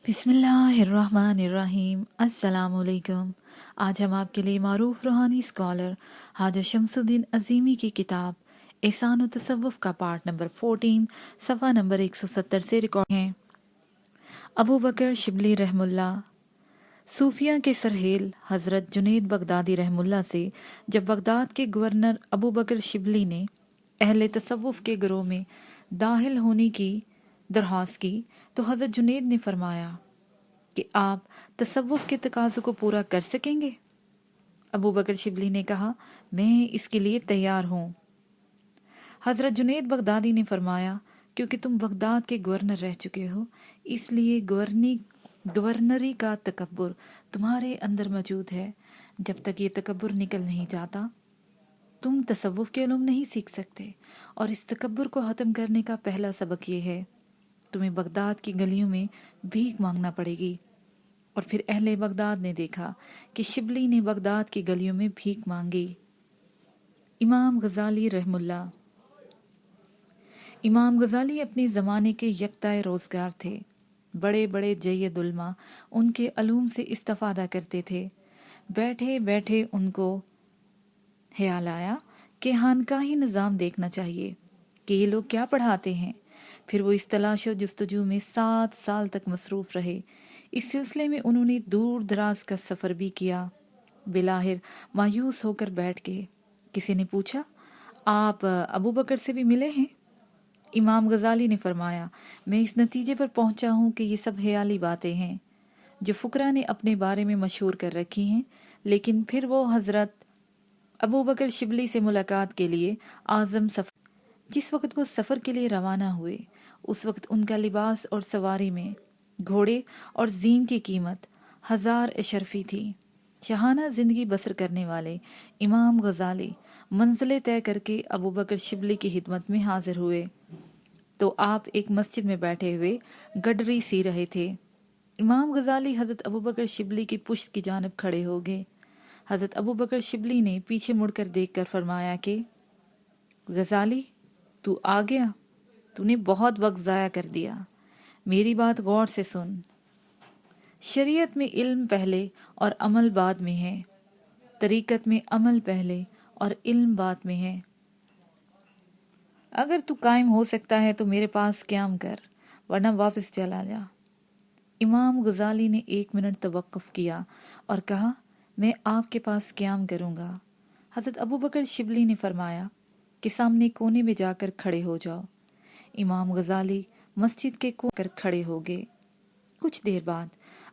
बिस्मिल्लाहिर्रहमानिर्रहीम। अस्सलाम वालेकुम। आज हम आपके लिए मारूफ रूहानी स्कॉलर हाजा शमसुद्दीन अजीमी की किताब एहसान तसव्वुफ का पार्ट नंबर 14 सफ़ा नंबर 170 से रिकॉर्ड हैं। अबू बकर शिबली रहमुल्लाह। सूफिया के सरहेल हज़रत जुनैद बगदादी रहमुल्लाह से जब बगदाद के गवर्नर अबू बकर शिबली ने अहले तसव्वुफ के गिरोह में दाखिल होने की दरख्वास्त की तो हज़रत जुनैद ने फरमाया कि आप तसव्वुफ के तकाज़ों को पूरा कर सकेंगे। अबू बकर शिबली ने कहा, मैं इसके लिए तैयार हूँ। हज़रत जुनैद बगदादी ने फरमाया, क्योंकि तुम बगदाद के गवर्नर रह चुके हो, इसलिए गवर्नरी का तकब्बुर तुम्हारे अंदर मौजूद है। जब तक ये तकब्बुर निकल नहीं जाता तुम तसव्वुफ के इल्म नहीं सीख सकते, और इस तकब्बुर को ख़त्म करने का पहला सबक ये है, तुम्हें बगदाद की गलियों में भीख मांगना पड़ेगी। और फिर अहले बगदाद ने देखा कि शिबली ने बगदाद की गलियों में भीख मांगी। इमाम गजाली रहमुल्लाह। इमाम गजाली अपने ज़माने के यकताए रोज़गार थे। बड़े बड़े जय्यद उलमा उनके अलूम से इस्तिफ़ादा करते थे। बैठे बैठे उनको ख्याल आया कि खानकाही निज़ाम देखना चाहिए कि ये लोग क्या पढ़ाते हैं। फिर वो इस तलाश व जुस्तजू में 7 साल तक मसरूफ़ रहे। इस सिलसिले में उन्होंने दूर दराज का सफ़र भी किया। बिलाहिर मायूस होकर बैठ गए। किसी ने पूछा, आप अबू बकर से भी मिले हैं? इमाम गजाली ने फरमाया, मैं इस नतीजे पर पहुंचा हूं कि ये सब ख्याली बातें हैं जो फुकरा ने अपने बारे में मशहूर कर रखी हैं। लेकिन फिर वो हज़रत अबू बकर शिबली से मुलाकात के लिए आज़म सफ़र, जिस वक्त वो सफ़र के लिए रवाना हुए, उस वक्त उनका लिबास और सवारी में घोड़े और जीन की कीमत 1000 अशरफी थी। शाहाना जिंदगी बसर करने वाले इमाम गजाली मंजिलें तय करके अबू बकर शिबली की खिदमत में हाजिर हुए तो आप एक मस्जिद में बैठे हुए गडरी सी रहे थे। इमाम गजाली हज़रत अबू बकर शिबली की पुश्त की जानब खड़े हो गए। हज़रत अबू बकर शिबली ने पीछे मुड़कर देखकर फरमाया कि गजाली, तू आ गया, तूने बहुत वक्त ज़ाया कर दिया। मेरी बात गौर से सुन। शरीयत में इल्म पहले और अमल बाद में है। तरीकत में अमल पहले और इल्म बाद में है। अगर तू कायम हो सकता है तो मेरे पास क़याम कर, वरना वापस चला जा। इमाम गजाली ने 1 मिनट तवक्कुफ किया और कहा, मैं आपके पास क़याम करूँगा। हज़रत अबू बकर शिबली ने फरमाया कि सामने कोने में जाकर खड़े हो जाओ। इमाम गजाली मस्जिद के कोने कर खड़े हो गए। कुछ देर बाद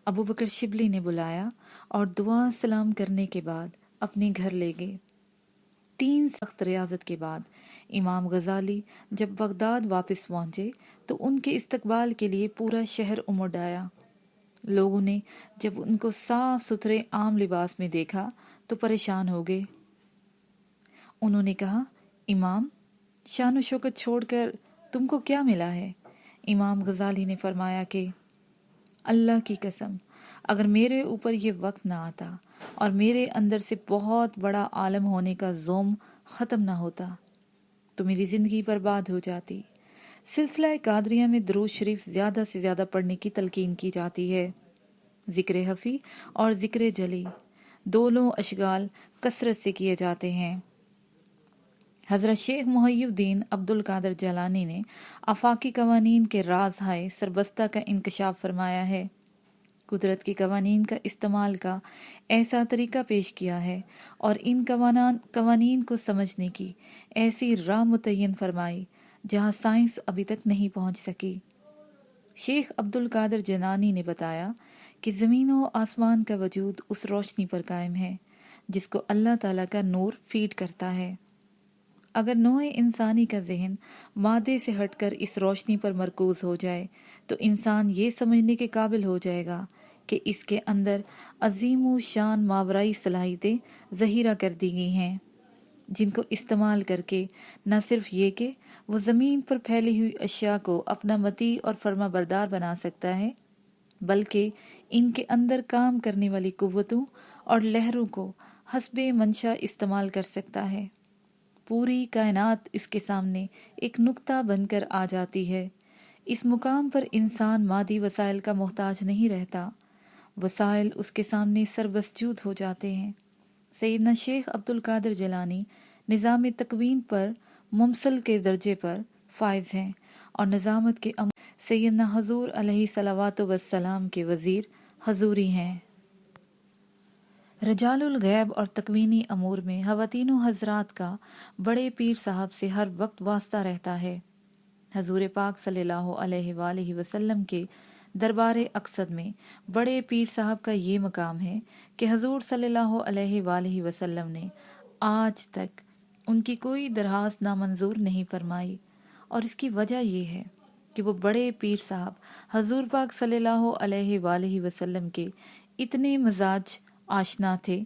अबू बकर शिबली ने बुलाया और दुआ सलाम करने के बाद अपने घर ले गए। 3 सख्त रियाजत के बाद इमाम गजाली जब बगदाद वापस पहुंचे तो उनके इस्तकबाल के लिए पूरा शहर उमड़ आया। लोगों ने जब उनको साफ सुथरे आम लिबास में देखा तो परेशान हो गए। उन्होंने कहा, इमाम, शान शौकत छोड़कर तुमको क्या मिला है? इमाम गजाली ने फरमाया कि अल्लाह की कसम, अगर मेरे ऊपर ये वक्त ना आता और मेरे अंदर से बहुत बड़ा आलम होने का ज़ोम ख़त्म ना होता तो मेरी ज़िंदगी बर्बाद हो जाती। सिलसिला कादरिया में दरूद शरीफ ज़्यादा से ज़्यादा पढ़ने की तलकीन की जाती है। ज़िक्र हफ़ी और ज़िक्र जली दोनों अशगाल कसरत से किए जाते हैं। हज़रत शेख मुहय्यिद्दीन अब्दुल कादिर जलानी ने आफाकी कवानीन के राज हाय सरबस्ता का इंकशाफ फरमाया है। कुदरत के कवानीन का इस्तेमाल का ऐसा तरीका पेश किया है और इन कवानीन को समझने की ऐसी राह मुतय्यन फरमाई जहाँ साइंस अभी तक नहीं पहुँच सकी। शेख अब्दुल कादिर जलानी ने बताया कि ज़मीन व आसमान का वजूद उस रोशनी पर कायम है जिसको अल्लाह ताला का नूर फीड करता है। अगर नोए इंसानी का जहन मादे से हटकर इस रोशनी पर मरकूज हो जाए तो इंसान ये समझने के काबिल हो जाएगा कि इसके अंदर अजीम व शान मावराई सलाहियतें ज़हीरा कर दी गई हैं, जिनको इस्तेमाल करके न सिर्फ ये कि वो ज़मीन पर फैली हुई अशिया को अपना मती और फर्मा बरदार बना सकता है, बल्कि इनके अंदर काम करने वाली कुव्वतों और लहरों को हस्बे मंशा इस्तेमाल कर सकता है। पूरी कायनात इसके सामने एक नुक्ता बनकर आ जाती है। اس مقام پر انسان مادی وسائل کا محتاج نہیں رہتا، وسائل اس کے سامنے سربسجود ہو جاتے ہیں۔ سیدنا شیخ عبد القادر جیلانی نظام تکوین پر ممثل کے درجے پر فائز ہیں اور نظامت کے سیدنا حضور علیہ صلوات والسلام کے وزیر حضوری ہیں۔ رجال الغیب اور تکوینی امور میں خواتین و حضرات کا بڑے پیر صاحب سے ہر وقت واسطہ رہتا ہے۔ حضور پاک صلی اللہ علیہ وآلہ وسلم کے دربار اقصد میں بڑے پیر صاحب کا یہ مقام ہے کہ حضور صلی اللہ علیہ وآلہ وسلم نے آج تک ان کی کوئی درخواست نامنظور نہیں فرمائی، اور اس کی وجہ یہ ہے کہ وہ بڑے پیر صاحب حضور پاک صلی اللہ علیہ وآلہ وسلم کے اتنے مزاج آشنا تھے،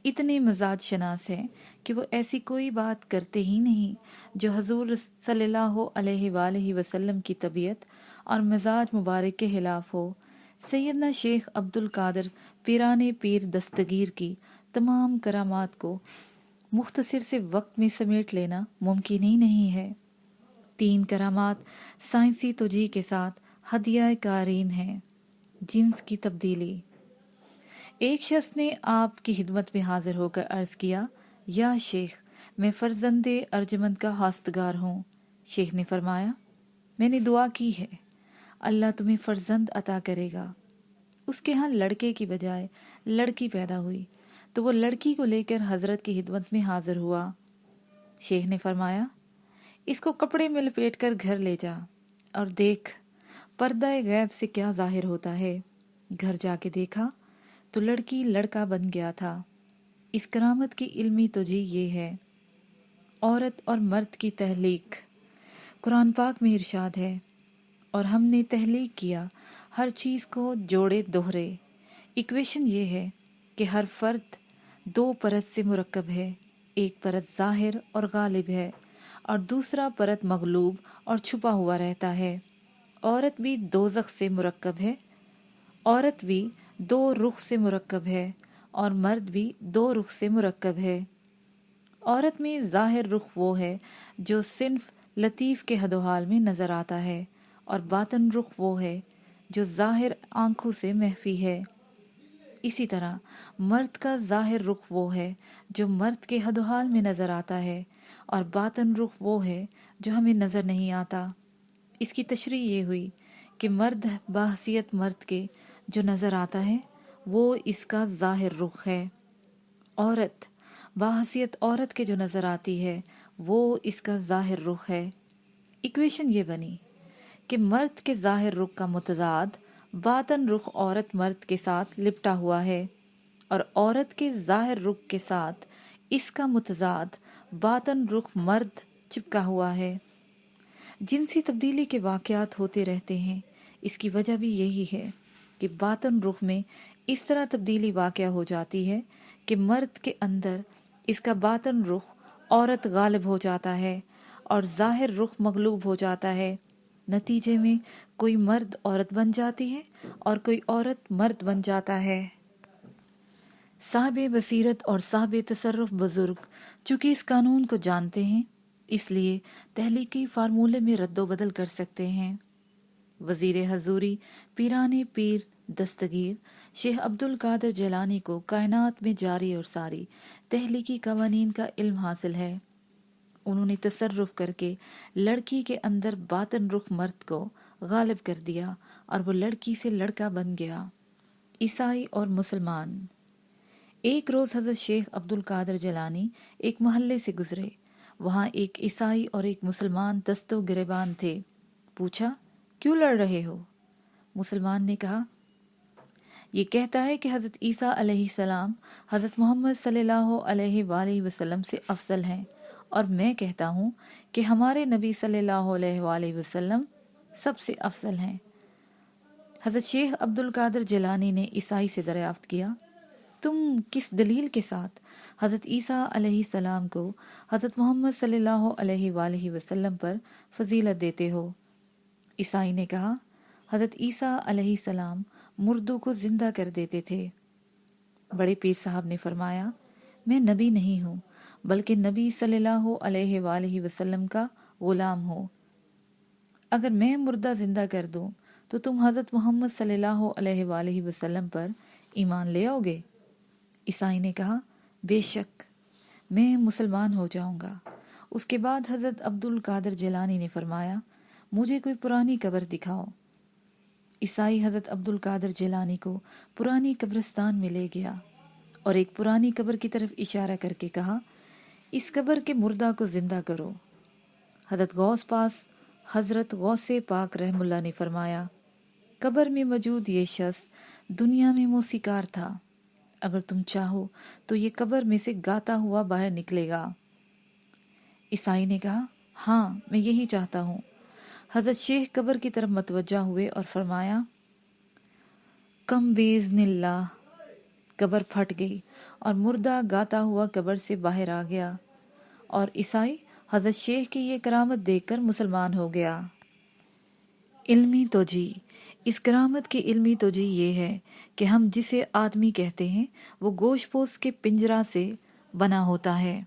اتنے مزاج شناس ہیں کہ وہ ایسی کوئی بات کرتے ہی نہیں جو حضور صلی اللہ علیہ وآلہ وسلم کی طبیعت اور مزاج مبارک کے خلاف ہو۔ سیدنا شیخ عبد القادر پیران پیر دستگیر کی تمام کرامات کو مختصر سے وقت میں سمیٹ لینا ممکن ہی نہیں ہے۔ 3 کرامات سائنسی توجیہ کے ساتھ ہدیہ کارین ہیں۔ جنس کی تبدیلی۔ ایک شخص نے آپ کی خدمت میں حاضر ہو کر عرض کیا، یا شیخ، میں فرزند ارجمند کا خواستگار ہوں۔ شیخ نے فرمایا، میں نے دعا کی ہے، اللہ تمہیں فرزند عطا کرے گا۔ اس کے ہاں لڑکے کی بجائے لڑکی پیدا ہوئی تو وہ لڑکی کو لے کر حضرت کی خدمت میں حاضر ہوا۔ شیخ نے فرمایا، اس کو کپڑے میں لپیٹ کر گھر لے جا اور دیکھ پردہ غیب سے کیا ظاہر ہوتا ہے۔ گھر جا کے دیکھا تو لڑکی لڑکا بن گیا تھا۔ اس کرامت کی علمی توجیہ یہ ہے، عورت اور مرد کی تخلیق قرآن پاک میں ارشاد ہے، اور ہم نے تخلیق کیا ہر چیز کو جوڑے دوہرے۔ ایکویشن یہ ہے کہ ہر فرد 2 پرت سے مرکب ہے، ایک پرت ظاہر اور غالب ہے اور دوسرا پرت مغلوب اور چھپا ہوا رہتا ہے۔ عورت بھی دوزخ سے مرکب ہے، عورت بھی 2 رخ سے مرکب ہے اور مرد بھی 2 رخ سے مرکب ہے۔ عورت میں ظاہر رخ وہ ہے جو صنف لطیف کے حد و حال میں نظر آتا ہے، اور باطن رخ وہ ہے جو ظاہر آنکھوں سے مخفی ہے۔ اسی طرح مرد کا ظاہر رخ وہ ہے جو مرد کے حد و حال میں نظر آتا ہے، اور باطن رخ وہ ہے جو ہمیں نظر نہیں آتا۔ اس کی تشریح یہ ہوئی کہ مرد بحیثیت مرد کے جو نظر آتا ہے وہ اس کا ظاہر رخ ہے، عورت بحیثیت عورت کے جو نظر آتی ہے وہ اس کا ظاہر رخ ہے۔ ایکویشن یہ بنی کہ مرد کے ظاہر رخ کا متضاد باطن رخ عورت مرد کے ساتھ لپٹا ہوا ہے، اور عورت کے ظاہر رخ کے ساتھ اس کا متضاد باطن رخ مرد چپکا ہوا ہے۔ جنسی تبدیلی کے واقعات ہوتے رہتے ہیں، اس کی وجہ بھی یہی ہے کہ باطن رخ میں اس طرح تبدیلی واقع ہو جاتی ہے کہ مرد کے اندر اس کا باطن رخ عورت غالب ہو جاتا ہے اور ظاہر رخ مغلوب ہو جاتا ہے۔ نتیجے میں کوئی مرد عورت بن جاتی ہے اور کوئی عورت مرد بن جاتا ہے۔ صاحب بصیرت اور صاحب تصرف بزرگ چونکہ اس قانون کو جانتے ہیں، اس لیے تخلیقی فارمولے میں رد و بدل کر سکتے ہیں۔ وزیر حضوری پیران پیر دستگیر شیخ عبد القادر جیلانی کو کائنات میں جاری اور ساری تخلیقی قوانین کا علم حاصل ہے۔ انہوں نے تصرف کر کے لڑکی کے اندر باطن رخ مرد کو غالب کر دیا اور وہ لڑکی سے لڑکا بن گیا۔ عیسائی اور مسلمان۔ ایک روز حضرت شیخ عبد القادر جیلانی ایک محلے سے گزرے، وہاں ایک عیسائی اور ایک مسلمان دست و گریبان تھے۔ پوچھا، کیوں لڑ رہے ہو؟ مسلمان نے کہا، یہ کہتا ہے کہ حضرت عیسیٰ علیہ السلام حضرت محمد صلی اللہ علیہ وآلہ وسلم سے افضل ہیں، اور میں کہتا ہوں کہ ہمارے نبی صلی اللہ علیہ وآلہ وسلم سب سے افضل ہیں۔ حضرت شیخ عبد القادر جیلانی نے عیسائی سے دریافت کیا، تم کس دلیل کے ساتھ حضرت عیسیٰ علیہ السلام کو حضرت محمد صلی اللہ علیہ وآلہ وسلم پر فضیلت دیتے ہو؟ عیسائی نے کہا، حضرت عیسیٰ علیہ السلام مردوں کو زندہ کر دیتے تھے۔ بڑے پیر صاحب نے فرمایا، میں نبی نہیں ہوں بلکہ نبی صلی اللہ علیہ وآلہ وسلم کا غلام ہوں۔ اگر میں مردہ زندہ کر دوں تو تم حضرت محمد صلی اللہ علیہ وآلہ وسلم پر ایمان لے آؤ گے؟ عیسائی نے کہا بے شک میں مسلمان ہو جاؤں گا۔ اس کے بعد حضرت عبد القادر جیلانی نے فرمایا مجھے کوئی پرانی قبر دکھاؤ۔ عیسائی حضرت عبد القادر جیلانی کو پرانی قبرستان میں لے گیا اور ایک پرانی قبر کی طرف اشارہ کر کے کہا اس قبر کے مردہ کو زندہ کرو۔ حضرت غوث پاک رحم اللہ نے فرمایا قبر میں موجود یہ شخص دنیا میں موسیقار تھا، اگر تم چاہو تو یہ قبر میں سے گاتا ہوا باہر نکلے گا۔ عیسائی نے کہا ہاں میں یہی چاہتا ہوں۔ حضرت شیخ قبر کی طرف متوجہ ہوئے اور فرمایا کم باذن اللہ۔ قبر پھٹ گئی اور مردہ گاتا ہوا قبر سے باہر آ گیا اور عیسائی حضرت شیخ کی یہ کرامت دیکھ کر مسلمان ہو گیا۔ علمی توجیہ۔ اس کرامت کی علمی توجیہ یہ ہے کہ ہم جسے آدمی کہتے ہیں وہ گوشت پوست کے پنجرہ سے بنا ہوتا ہے،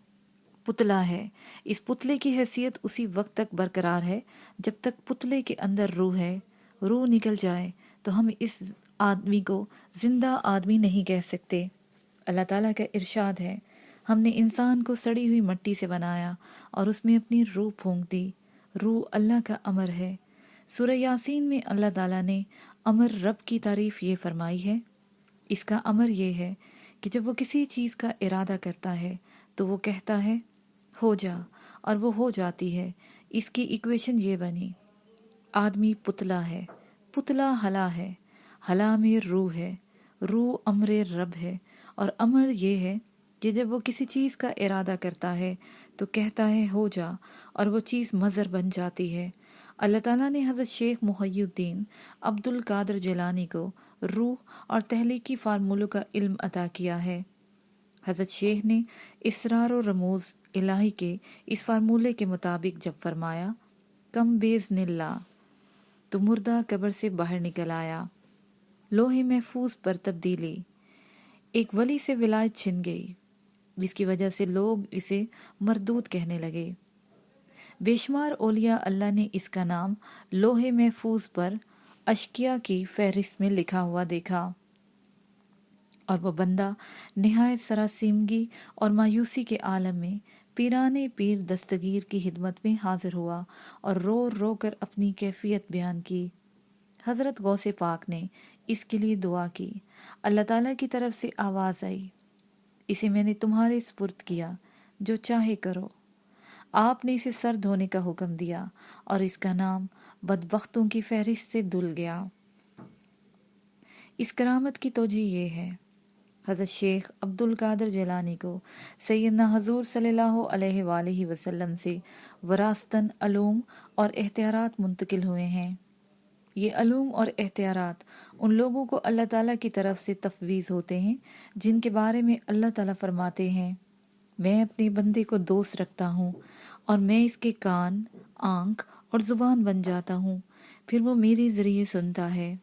پتلا ہے۔ اس پتلے کی حیثیت اسی وقت تک برقرار ہے جب تک پتلے کے اندر روح ہے۔ روح نکل جائے تو ہم اس آدمی کو زندہ آدمی نہیں کہہ سکتے۔ اللہ تعالیٰ کا ارشاد ہے ہم نے انسان کو سڑی ہوئی مٹی سے بنایا اور اس میں اپنی روح پھونک دی۔ روح اللہ کا امر ہے۔ سورہ یاسین میں اللہ تعالیٰ نے امر رب کی تعریف یہ فرمائی ہے، اس کا امر یہ ہے کہ جب وہ کسی چیز کا ارادہ کرتا ہے تو وہ کہتا ہے ہو جا اور وہ ہو جاتی ہے۔ اس کی ایکویشن یہ بنی آدمی پتلا ہے، پتلا ہلا ہے، ہلا میں روح ہے، روح امر رب ہے، اور امر یہ ہے کہ جب وہ کسی چیز کا ارادہ کرتا ہے تو کہتا ہے ہو جا اور وہ چیز مظہر بن جاتی ہے۔ اللہ تعالیٰ نے حضرت شیخ محی الدین عبد القادر جیلانی کو روح اور تحلیقی فارمولوں کا علم عطا کیا ہے۔ حضرت شیخ نے اسرار و رموز الہی کے اس فارمولے کے مطابق جب فرمایا کم باذن اللہ تو مردہ قبر سے باہر نکل آیا۔ لوح محفوظ پر تبدیلی۔ ایک ولی سے ولایت چھن گئی جس کی وجہ سے لوگ اسے مردود کہنے لگے۔ بے شمار اولیاء اللہ نے اس کا نام لوح محفوظ پر اشقیاء کی فہرست میں لکھا ہوا دیکھا، اور وہ بندہ نہایت سراسیمگی اور مایوسی کے عالم میں پیران پیر دستگیر کی خدمت میں حاضر ہوا اور رو رو کر اپنی کیفیت بیان کی۔ حضرت غوث پاک نے اس کے لیے دعا کی۔ اللہ تعالیٰ کی طرف سے آواز آئی اسے میں نے تمہارے سپرد کیا، جو چاہے کرو۔ آپ نے اسے سر دھونے کا حکم دیا اور اس کا نام بدبختوں کی فہرست سے دھل گیا۔ اس کرامت کی توجیہ یہ ہے حضرت شیخ عبد القادر جیلانی کو سیدنا حضور صلی اللہ علیہ وآلہ وسلم سے وراثتاً علوم اور اختیارات منتقل ہوئے ہیں۔ یہ علوم اور اختیارات ان لوگوں کو اللہ تعالیٰ کی طرف سے تفویض ہوتے ہیں جن کے بارے میں اللہ تعالیٰ فرماتے ہیں میں اپنے بندے کو دوست رکھتا ہوں اور میں اس کے کان، آنکھ اور زبان بن جاتا ہوں، پھر وہ میرے ذریعے سنتا ہے،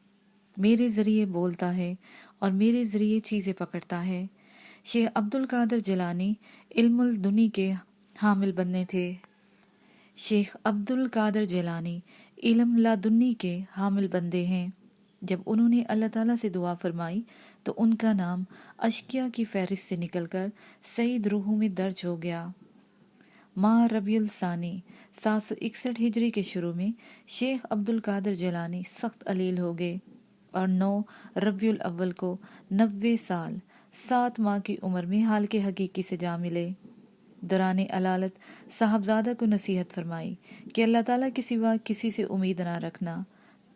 میرے ذریعے بولتا ہے اور میرے ذریعے چیزیں پکڑتا ہے۔ شیخ عبد القادر جیلانی علم الدنی کے حامل بندے تھے۔ شیخ عبد القادر جیلانی علم لادنی کے حامل بندے ہیں۔ جب انہوں نے اللہ تعالیٰ سے دعا فرمائی تو ان کا نام اشقیاء کی فہرست سے نکل کر سعید روحوں میں درج ہو گیا۔ ماہ ربیع الثانی 761 ہجری کے شروع میں شیخ عبد القادر جیلانی سخت علیل ہو گئے اور 9 ربیع الاول کو 90 سال 7 ماہ کی عمر میں حالق حقیقی سے جا ملے۔ دوران علالت صاحبزادہ کو نصیحت فرمائی کہ اللہ تعالیٰ کے سوا کسی سے امید نہ رکھنا،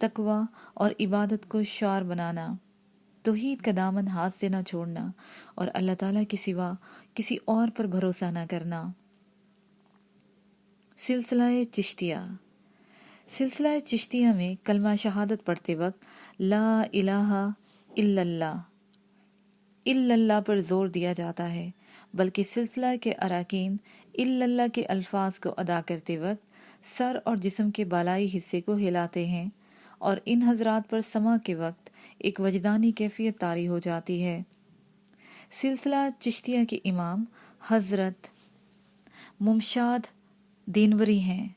تقوی اور عبادت کو شعار بنانا، توحید کا دامن ہاتھ سے نہ چھوڑنا اور اللہ تعالیٰ کے سوا کسی اور پر بھروسہ نہ کرنا۔ سلسلہ چشتیہ۔ سلسلہ چشتیہ میں کلمہ شہادت پڑھتے وقت لا الہ الا اللہ پر زور دیا جاتا ہے، بلکہ سلسلہ کے اراکین الا اللہ کے الفاظ کو ادا کرتے وقت سر اور جسم کے بالائی حصے کو ہلاتے ہیں، اور ان حضرات پر سماع کے وقت ایک وجدانی کیفیت طاری ہو جاتی ہے۔ سلسلہ چشتیہ کے امام حضرت ممشاد دینوری ہیں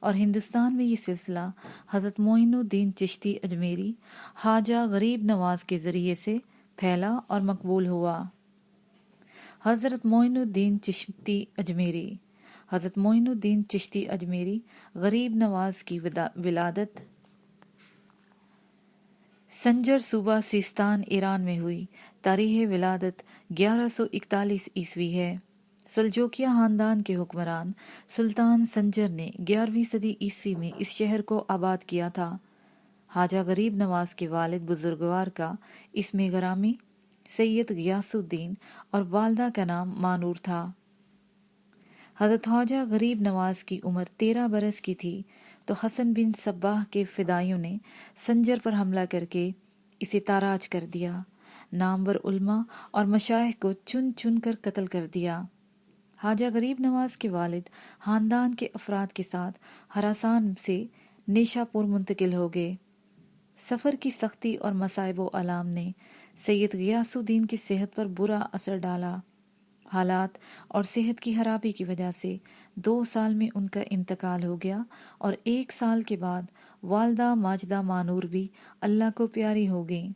اور ہندوستان میں یہ سلسلہ حضرت معین الدین چشتی اجمیری خواجہ غریب نواز کے ذریعے سے پھیلا اور مقبول ہوا۔ حضرت معین الدین چشتی اجمیری۔ حضرت معین الدین چشتی اجمیری غریب نواز کی ولادت سنجر صوبہ سیستان ایران میں ہوئی۔ تاریخ ولادت 1141 عیسوی ہے۔ سلجوکیہ خاندان کے حکمران سلطان سنجر نے 11ویں صدی عیسوی میں اس شہر کو آباد کیا تھا۔ خواجہ غریب نواز کے والد بزرگوار کا اسم گرامی سید غیاث الدین اور والدہ کا نام مانور تھا۔ حضرت خواجہ غریب نواز کی عمر 13 برس کی تھی تو حسن بن صباح کے فدائیوں نے سنجر پر حملہ کر کے اسے تاراج کر دیا۔ نامور علماء اور مشائخ کو چن چن کر قتل کر دیا۔ خواجہ غریب نواز کے والد خاندان کے افراد کے ساتھ خراسان سے نیشا پور منتقل ہو گئے۔ سفر کی سختی اور مصائب و آلام نے سید غیاث الدین کی صحت پر برا اثر ڈالا۔ حالات اور صحت کی خرابی کی وجہ سے 2 سال میں ان کا انتقال ہو گیا اور 1 سال کے بعد والدہ ماجدہ مانور بھی اللہ کو پیاری ہو گئیں۔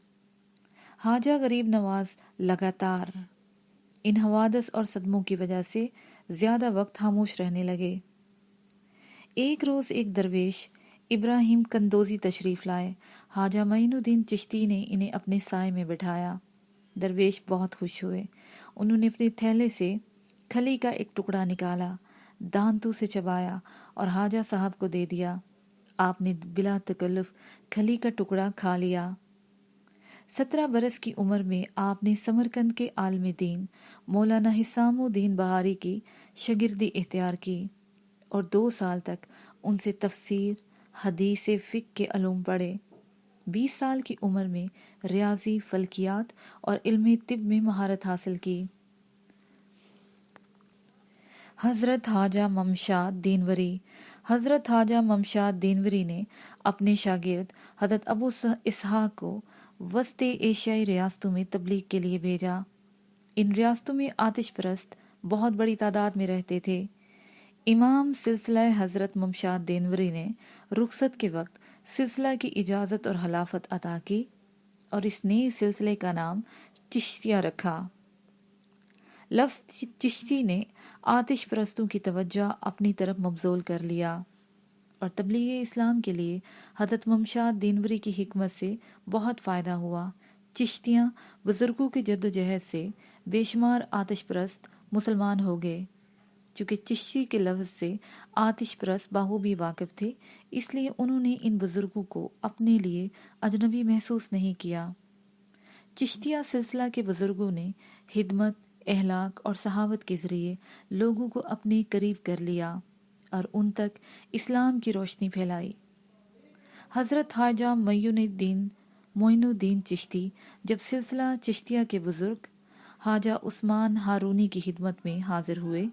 خواجہ غریب نواز لگاتار ان حوادث اور صدموں کی وجہ سے زیادہ وقت خاموش رہنے لگے۔ ایک روز ایک درویش ابراہیم کندوزی تشریف لائے۔ خواجہ معین الدین چشتی نے انہیں اپنے سائے میں بٹھایا۔ درویش بہت خوش ہوئے۔ انہوں نے اپنے تھیلے سے کھلی کا ایک ٹکڑا نکالا، دانتوں سے چبایا اور خواجہ صاحب کو دے دیا۔ آپ نے بلا تکلف کھلی کا ٹکڑا کھا لیا۔ 17 برس کی عمر میں آپ نے سمرقند کے عالم دین مولانا حسام الدین بہاری کی شاگردی اختیار کی اور 2 سال تک ان سے تفسیر، حدیث، فقہ کے علوم پڑھے۔ 20 سال کی عمر میں ریاضی، فلکیات اور علم طب میں مہارت حاصل کی۔ حضرت خواجہ ممشاد دینوری۔ حضرت خواجہ ممشاد دینوری نے اپنے شاگرد حضرت ابو اسحاق کو وسط ایشیائی ریاستوں میں تبلیغ کے لیے بھیجا۔ ان ریاستوں میں آتش پرست بہت بڑی تعداد میں رہتے تھے۔ امام سلسلہ حضرت ممشاد دینوری نے رخصت کے وقت سلسلہ کی اجازت اور خلافت عطا کی اور اس نئے سلسلے کا نام چشتیہ رکھا۔ لفظ چشتی نے آتش پرستوں کی توجہ اپنی طرف مبذول کر لیا اور تبلیغ اسلام کے لیے حضرت ممشاد دینوری کی حکمت سے بہت فائدہ ہوا۔ چشتیاں بزرگوں کی جد و جہد سے بے شمار آتش پرست مسلمان ہو گئے۔ چونکہ چشتی کے لفظ سے آتش پرست بخوبی واقف تھے، اس لیے انہوں نے ان بزرگوں کو اپنے لیے اجنبی محسوس نہیں کیا۔ چشتیہ سلسلہ کے بزرگوں نے خدمت، اخلاق اور سخاوت کے ذریعے لوگوں کو اپنے قریب کر لیا اور ان تک اسلام کی روشنی پھیلائی۔ حضرت خواجہ معین الدین چشتی جب سلسلہ چشتیہ کے بزرگ خواجہ عثمان ہارونی کی خدمت میں حاضر ہوئے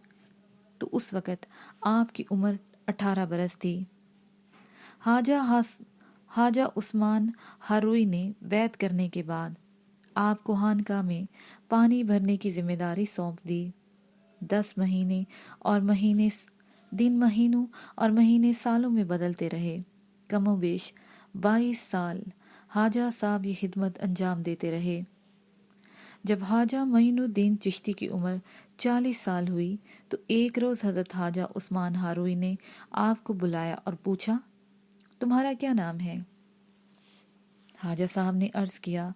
تو اس وقت آپ کی عمر 18 برس تھی۔ خواجہ عثمان ہارونی نے بیعت کرنے کے بعد آپ کو خانقاہ میں پانی بھرنے کی ذمہ داری سونپ دی۔ 10 مہینے اور مہینے سالوں میں بدلتے رہے۔ کم و بیش 22 سال خواجہ صاحب یہ خدمت انجام دیتے رہے۔ جب خواجہ معین الدین چشتی کی عمر 40 سال ہوئی تو ایک روز حضرت خواجہ عثمان ہارونی نے آپ کو بلایا اور پوچھا، تمہارا کیا نام ہے؟ خواجہ صاحب نے عرض کیا،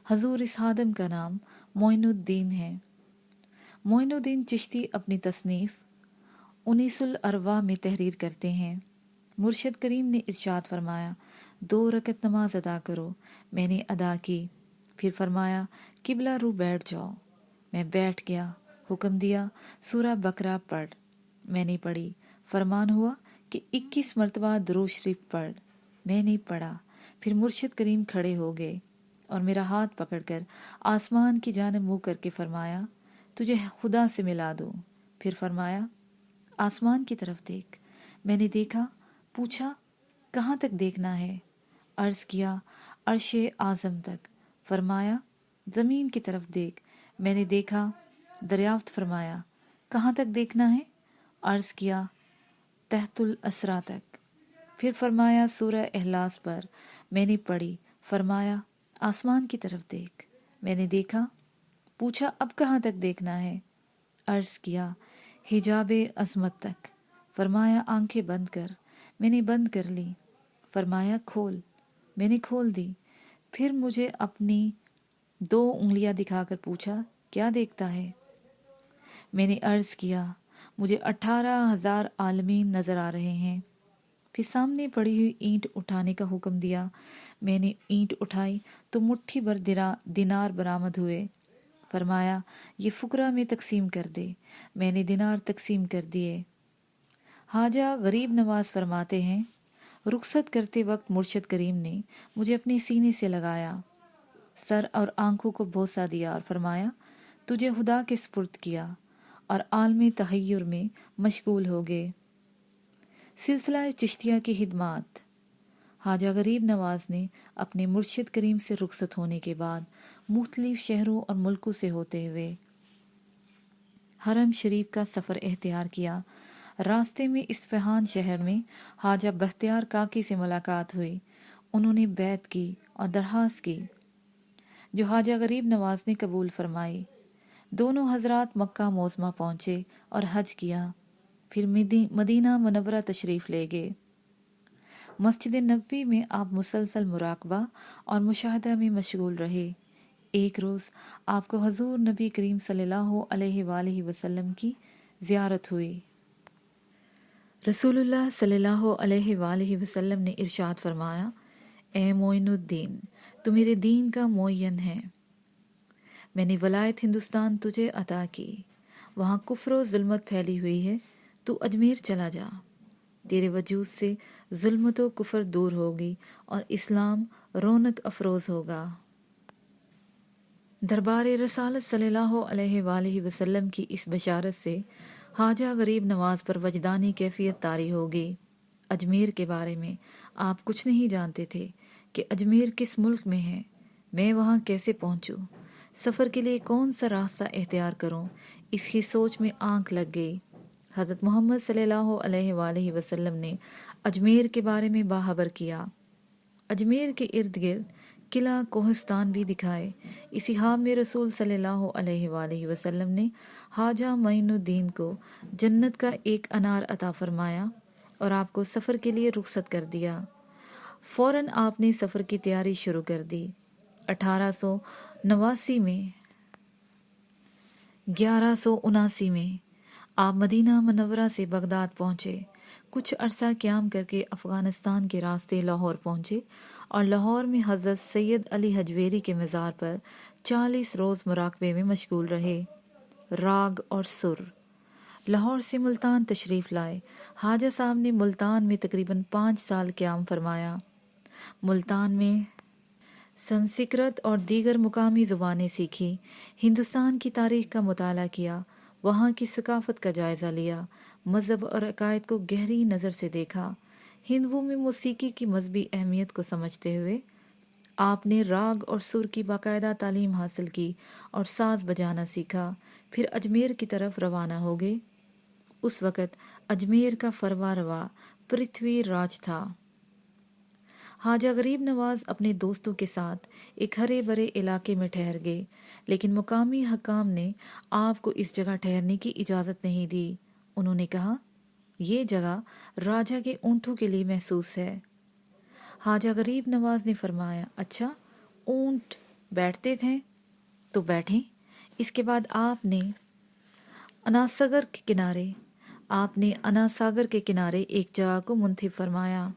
حضور اس خادم کا نام معین الدین ہے۔ معین الدین چشتی اپنی تصنیف انیس الارواح میں تحریر کرتے ہیں۔ مرشد کریم نے ارشاد فرمایا، 2 رکعت نماز ادا کرو۔ میں نے ادا کی۔ پھر فرمایا، قبلہ رو بیٹھ جاؤ۔ میں بیٹھ گیا۔ حکم دیا، سورہ بقرہ پڑھ۔ میں نے پڑھی۔ فرمان ہوا کہ 21 مرتبہ درود شریف پڑھ۔ میں نے پڑھا۔ پھر مرشد کریم کھڑے ہو گئے اور میرا ہاتھ پکڑ کر آسمان کی جانب منہ کر کے فرمایا، تجھے خدا سے ملا دوں۔ پھر فرمایا، آسمان کی طرف دیکھ۔ میں نے دیکھا۔ پوچھا، کہاں تک دیکھنا ہے؟ عرض کیا، عرش اعظم تک۔ فرمایا، زمین کی طرف دیکھ۔ میں نے دیکھا۔ دریافت فرمایا، کہاں تک دیکھنا ہے؟ عرض کیا، تحت الاسرا تک۔ फिर फरमाया सूरह इखलास पर। मैंने पढ़ी। फरमाया आसमान की तरफ देख। मैंने देखा। पूछा अब कहाँ तक देखना है? अर्ज किया हिजाबे अजमत तक। फरमाया आंखें बंद कर। मैंने बंद कर ली। फरमाया खोल। मैंने खोल दी। फिर मुझे अपनी 2 उंगलियां दिखाकर पूछा क्या देखता है? मैंने अर्ज किया मुझे 18,000 आलमीन नजर आ रहे हैं। फिर सामने पड़ी हुई ईंट उठाने का हुक्म दिया। मैंने ईंट उठाई तो मुट्ठी भर दिनार बरामद हुए। फरमाया ये फुकरा में तकसीम कर दे। मैंने दिनार तकसीम कर दिए। हाजा गरीब नवाज फरमाते हैं रुखसत करते वक्त मुर्शद करीम ने मुझे अपने सीने से लगाया, सर और आंखों को बोसा दिया और फरमाया तुझे खुदा के स्पुर्द किया और आलमी तहय्युर में मशगूल हो गए। सिलसिला चिश्तिया की हिदमात। हाजा गरीब नवाज ने अपने मुर्शिद करीम से रुखसत होने के बाद मुख्तलिफ शहरों और मुल्कों से होते हुए हरम शरीफ का सफ़र एख्तियार किया। रास्ते में इस्फहान शहर में हाजा बख्तियार काकी से मुलाकात हुई। उन्होंने बैत की और दरखास्त की जो हाजा गरीब नवाज ने कबूल फरमाई। दोनों हजरात मक्का मोज़मा पहुँचे और हज किया। फिर मदीना मुनव्वरा तशरीफ़ ले गए। मस्जिद नबवी में आप मुसलसल मुराकबा और मुशाहदा में मशगूल रहे। एक रोज़ आपको हजूर नबी करीम सल्लल्लाहु अलैहि वसल्लम की ज़ियारत हुई। रसूलुल्लाह सल्लल्लाहु अलैहि वसल्लम ने इरशाद फरमाया ए मोइनुद्दीन तू मेरे दीन का मोयन है। मैंने वलायत हिंदुस्तान तुझे अता की। वहाँ कुफ्र व जुल्मत फैली हुई है। तू अजमेर चला जा। तेरे वजूद से जुल्मत व कुफर दूर होगी और इस्लाम रौनक अफरोज होगा। दरबार रसालत सल्लल्लाहु अलैहि वसल्लम की इस बशारत से हाजा गरीब नवाज पर वजदानी कैफियत तारी होगी। अजमेर के बारे में आप कुछ नहीं जानते थे कि अजमेर किस मुल्क में है, मैं वहाँ कैसे पहुँचूँ, सफ़र के लिए कौन सा रास्ता एख्तियार करूँ, इसकी सोच में आंख लग गई। हज़रत मोहम्मद सल्लल्लाहु अलैहि वसल्लम ने अजमेर के बारे में बाखबर किया। अजमेर के इर्द गिर्द किला कोहिस्तान भी दिखाए। इसी हाब में रसूल सल्लल्लाहु अलैहि वसल्लम ने हाजा मोइनुद्दीन को जन्नत का एक अनार अता फरमाया और आपको सफ़र के लिए रुखसत कर दिया। फ़ौरन आपने सफ़र की तैयारी शुरू कर दी। 1889 में 1179 में आप मदीना मुनव्वरा से बगदाद पहुँचे। कुछ अरसा क़याम करके अफ़गानिस्तान के रास्ते लाहौर पहुँचे और लाहौर में हज़रत सैयद अली हजवेरी के मज़ार पर 40 रोज़ मुराकबे में मशगूल रहे। राग और सुर। लाहौर से मुल्तान तशरीफ़ लाए। हाजा साहब ने मुल्तान में तकरीबन 5 साल क़याम फरमाया। मुल्तान में संस्कृत और दीगर मुकामी ज़ुबानें सीखी। हिंदुस्तान की तारीख़ का मुताला किया। वहाँ की सकाफ़त का जायज़ा लिया। मज़हब और अकायद को गहरी नज़र से देखा। हिंदुओं में मौसीकी की मजहबी अहमियत को समझते हुए आपने राग और सुर की बाकायदा तालीम हासिल की और साज बजाना सीखा। फिर अजमेर की तरफ रवाना हो गए। उस वक़्त अजमेर का फरवा रवा पृथ्वी राज था। हाजा गरीब नवाज अपने दोस्तों के साथ एक हरे भरे इलाके में ठहर गए, लेकिन मुकामी हकाम ने आपको इस जगह ठहरने की इजाज़त नहीं दी। उन्होंने कहा ये जगह राजा के ऊँटों के लिए महसूस है। हाजा गरीब नवाज ने फरमाया अच्छा ऊँट बैठते थे तो बैठें। इसके बाद आपने अनासागर के किनारे एक जगह को मुंतखब फरमाया।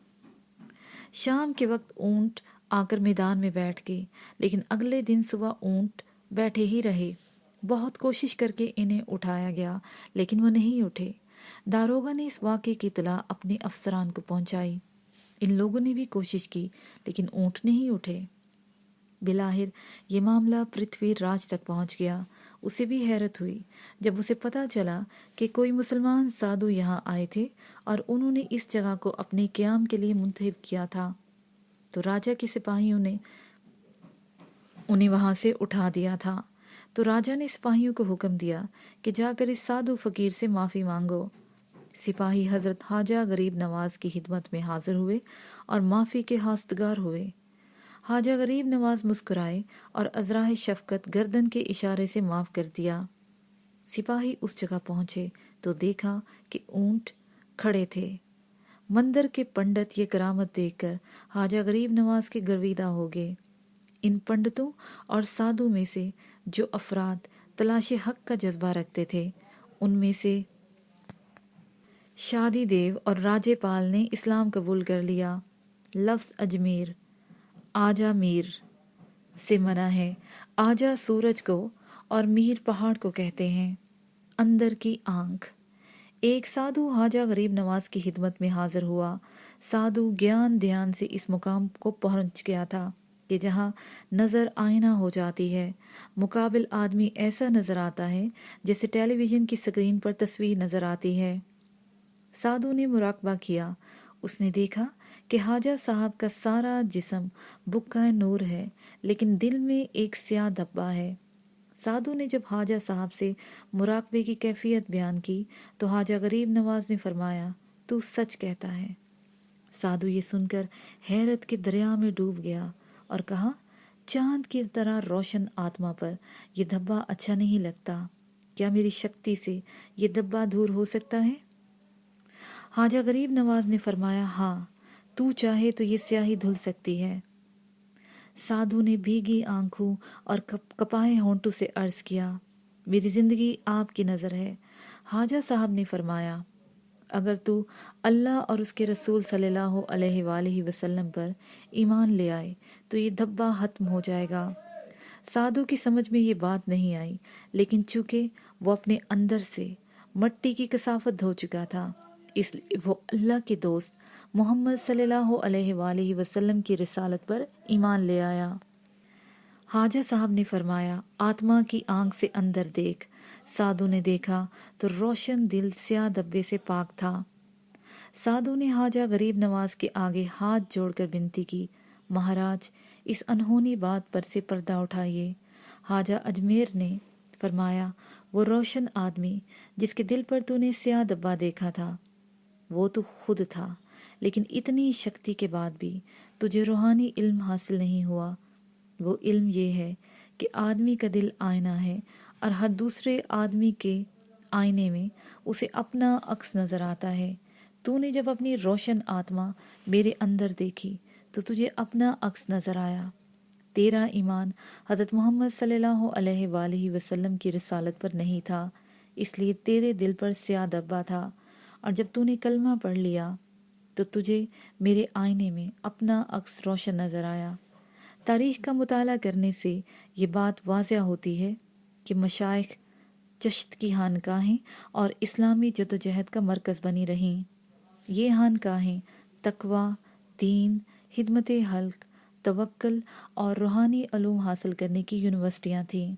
शाम के वक्त ऊँट आकर मैदान में बैठ गए, लेकिन अगले दिन सुबह ऊँट बैठे ही रहे। बहुत कोशिश करके इन्हें उठाया गया, लेकिन वो नहीं उठे। दारोगा ने इस वाक़े की इत्तला अपने अफसरान को पहुंचाई। इन लोगों ने भी कोशिश की, लेकिन ऊँट नहीं उठे। बिलाहिर ये मामला पृथ्वी राज तक पहुंच गया। उसे भी हैरत हुई जब उसे पता चला कि कोई मुसलमान साधु यहाँ आए थे और उन्होंने इस जगह को अपने क़याम के लिए मुंतखब किया था। तो राजा के सिपाहियों ने उन्हें वहाँ से उठा दिया था। तो राजा ने सिपाहियों को हुक्म दिया कि जाकर इस साधु फ़कीर से माफ़ी मांगो। सिपाही हजरत ख्वाजा गरीब नवाज की खिदमत में हाजिर हुए और माफ़ी के हास्तगार हुए। ख्वाजा गरीब नवाज मुस्कुराए और अजराह शफकत गर्दन के इशारे से माफ़ कर दिया। सिपाही उस जगह पहुंचे तो देखा कि ऊंट खड़े थे। मंदिर के पंडित ये करामत देखकर ख्वाजा गरीब नवाज के गर्विदा हो गए। इन पंडितों और साधु में से जो अफराद तलाश हक का जज्बा रखते थे, उनमें से शादी देव और राजेपाल ने इस्लाम कबूल कर लिया। लफ्ज़ अजमेर आजा मीर से मना है। आजा सूरज को और मीर पहाड़ को कहते हैं। अंदर की आंख। एक साधु ख्वाजा गरीब नवाज की खिदमत में हाजिर हुआ। साधु ज्ञान ध्यान से इस मुकाम को पहुंच गया था कि जहाँ नज़र आईना हो जाती है। मुकाबिल आदमी ऐसा नज़र आता है जैसे टेलीविज़न की स्क्रीन पर तस्वीर नज़र आती है। साधु ने मुराकबा किया। उसने देखा कि ख्वाजा साहब का सारा जिस्म बुक्का नूर है, लेकिन दिल में एक स्याह धब्बा है। साधु ने जब ख्वाजा साहब से मुराकबे की कैफियत बयान की तो ख्वाजा गरीब नवाज ने फरमाया, तू सच कहता है। साधु ये सुनकर हैरत के दरिया में डूब गया और कहा, चांद की तरह रोशन आत्मा पर यह धब्बा अच्छा नहीं लगता। क्या मेरी शक्ति से ये धब्बा दूर हो सकता है? ख्वाजा गरीब नवाज ने फरमाया, हाँ, तू चाहे तो ये स्याही धुल सकती है। साधु ने भीगी आंखों और कपाए होंठों से अर्ज किया, मेरी जिंदगी आपकी नज़र है। ख्वाजा साहब ने फरमाया, अगर तू अल्लाह और उसके रसूल सल्लल्लाहु अलैहि वसल्लम पर ईमान ले आए तो ये धब्बा खत्म हो जाएगा। साधु की समझ में ये बात नहीं आई, लेकिन चूंकि वो अपने अंदर से मट्टी की कसाफत धो चुका था, इसलिए वो अल्लाह के दोस्त मोहम्मद सल्लल्लाहु अलैहि वसल्लम की रिसालत पर ईमान ले आया। ख्वाजा साहब ने फरमाया, आत्मा की आंख से अंदर देख। साधु ने देखा तो रोशन दिल स्याह धब्बे से पाक था। साधु ने ख्वाजा गरीब नवाज के आगे हाथ जोड़कर विनती की, महाराज, इस अनहोनी बात पर से पर्दा उठाइए। ख्वाजा अजमेर ने फरमाया, वो रोशन आदमी जिसके दिल पर तूने स्याह धब्बा देखा था, वो तो खुद था, लेकिन इतनी शक्ति के बाद भी तुझे रूहानी इल्म हासिल नहीं हुआ। वो इल्म ये है कि आदमी का दिल आईना है और हर दूसरे आदमी के आईने में उसे अपना अक्स नज़र आता है। तूने जब अपनी रोशन आत्मा मेरे अंदर देखी तो तुझे अपना अक्स नज़र आया। तेरा ईमान हज़रत मोहम्मद सल्लल्लाहु अलैहि वसल्लम की रिसालत पर नहीं था, इसलिए तेरे दिल पर स्याह धब्बा था, और जब तूने कलमा पढ़ लिया तो तुझे मेरे आईने में अपना अक्स रोशन नज़र आया। तारीख़ का मुताला करने से ये बात वाज़िया होती है कि मशाइख चश्त की खानकाहें और इस्लामी जदोजहद का मरकज़ बनी रहीं। ये खानकाहें तकवा, दीन, खिदमत हल्क, तवक्ल और रूहानी अलूम हासिल करने की यूनिवर्सिटियाँ थीं।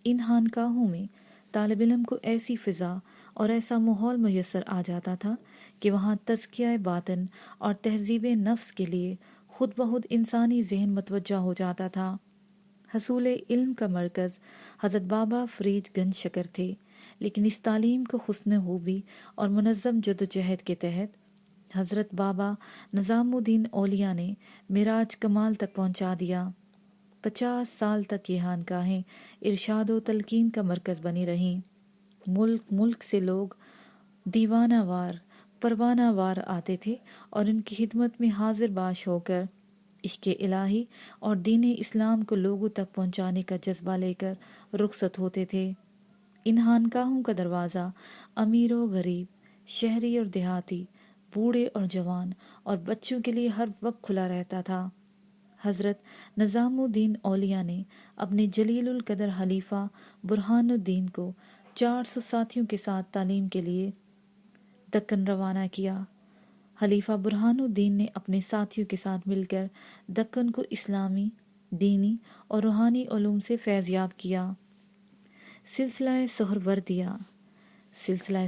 इन खानकाहों में तालिब इल्म को ऐसी फ़िज़ा और ऐसा माहौल मुयस्सर आ जाता था कि वहाँ तज़किया बातिन और तहज़ीब नफ्स के लिए खुद बहुद इंसानी जहन मतवज्जा हो जाता था। हसूल इल्म का मरकज़ हज़रत बाबा फरीद गंज शकर थे, लेकिन इस तालीम को हुस्न खूबी और मुनज़्ज़म जदोजहद के तहत हज़रत बाबा निज़ामुद्दीन औलिया ने मिराज कमाल तक पहुँचा दिया। 50 साल तक ये खानकाहें इरशाद व तलकीन का मरकज़ बनी रहीं। मुल्क मुल्क से लोग दीवाना वार परवाना वार आते थे और उनकी खिदमत में हाजिर बाश होकर इश्क़ इलाही और दीन इस्लाम को लोगों तक पहुँचाने का जज्बा लेकर रुखसत होते थे। इन खानकाहों का दरवाज़ा अमीर व गरीब, शहरी और देहाती, बूढ़े और जवान और बच्चों के लिए हर वक्त खुला रहता था। हज़रत निज़ामुद्दीन औलिया ने अपने जलीलुल कदर खलीफा बुरहानुद्दीन को 400 साथियों के साथ तालीम के लिए दक्कन रवाना किया। खलीफा बुरहानुद्दीन ने अपने साथियों के साथ मिलकर दक्कन को इस्लामी, दीनी और रूहानी उलूम से फैज़याब किया। सिलसिला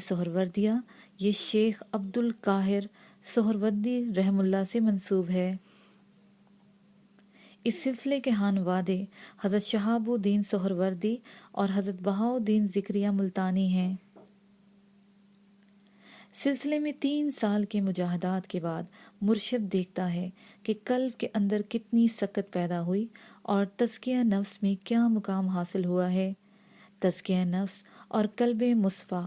सोहरवर्दिया ये शेख अब्दुल काहिर सोहरवर्दी रहमुल्लाह से मंसूब है। इस सिलसिले के खानवादे हज़रत शहाबुद्दीन सोहरवर्दी और हज़रत बहाउद्दीन ज़िक्रिया मुल्तानी हैं। سلسلے میں 3 سال کے مجاہدات کے بعد مرشد دیکھتا ہے کہ قلب کے اندر کتنی سکت پیدا ہوئی اور تزکیہ نفس میں کیا مقام حاصل ہوا ہے۔ تزکیہ نفس اور قلب مصفا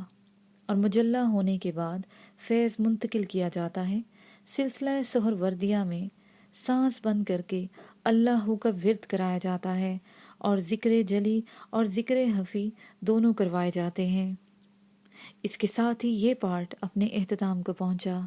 اور مجلہ ہونے کے بعد فیض منتقل کیا جاتا ہے۔ سلسلہ سہر وردیہ میں سانس بند کر کے اللہ کا ورد کرایا جاتا ہے اور ذکر جلی اور ذکر خفی دونوں کروائے جاتے ہیں۔ اس کے ساتھ ہی یہ پارٹ اپنے اختتام کو پہنچا۔